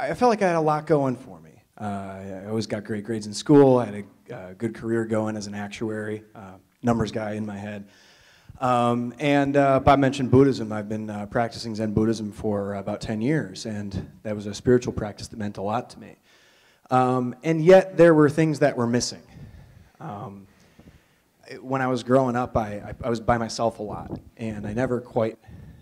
I felt like I had a lot going for me. I always got great grades in school. I had a good career going as an actuary, numbers guy in my head. Bob mentioned Buddhism. I've been practicing Zen Buddhism for about 10 years, and that was a spiritual practice that meant a lot to me. And yet there were things that were missing. When I was growing up, I was by myself a lot, and I never quite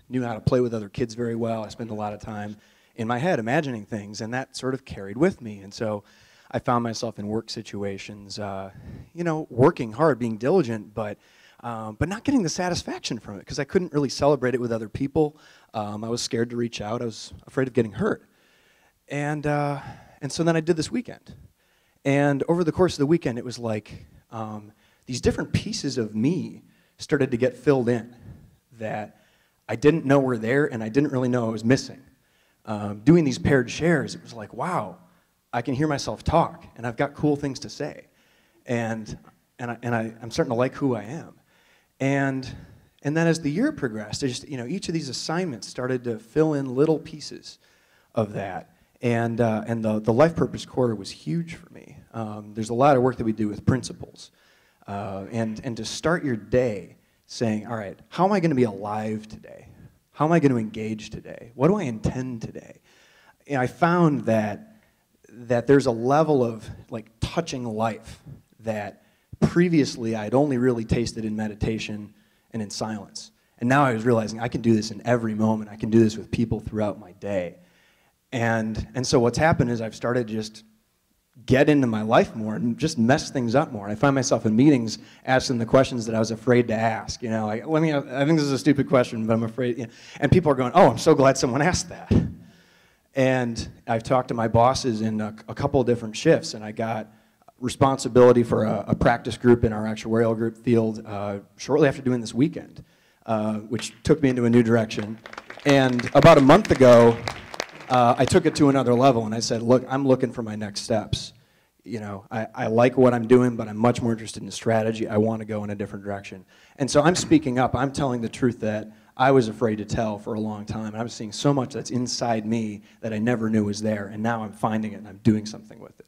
knew how to play with other kids very well. I spent a lot of time in my head imagining things, and that sort of carried with me. And so I found myself in work situations, working hard, being diligent, but not getting the satisfaction from it because I couldn't really celebrate it with other people. I was scared to reach out. I was afraid of getting hurt. And so then I did this weekend. And over the course of the weekend, it was like these different pieces of me started to get filled in that I didn't know were there and I didn't really know I was missing. Doing these paired shares, it was like, wow, I can hear myself talk, and I've got cool things to say. And I'm starting to like who I am. And then as the year progressed, each of these assignments started to fill in little pieces of that. And the Life Purpose Quarter was huge for me. There's a lot of work that we do with principles. And to start your day saying, all right, how am I going to be alive today? How am I going to engage today? What do I intend today? And I found that there's a level of like touching life that previously I'd only really tasted in meditation and in silence. And now I was realizing I can do this in every moment. I can do this with people throughout my day. And so what's happened is I've started to just get into my life more and just mess things up more. And I find myself in meetings asking the questions that I was afraid to ask. I think this is a stupid question, but I'm afraid. And people are going, oh, I'm so glad someone asked that. And I've talked to my bosses in a couple of different shifts, and I got responsibility for a practice group in our actuarial group field shortly after doing this weekend, which took me into a new direction. And about a month ago, I took it to another level, and I said, look, I'm looking for my next steps. I like what I'm doing, but I'm much more interested in strategy. I want to go in a different direction. And so I'm speaking up. I'm telling the truth that I was afraid to tell for a long time. And I was seeing so much that's inside me that I never knew was there, and now I'm finding it, and I'm doing something with it.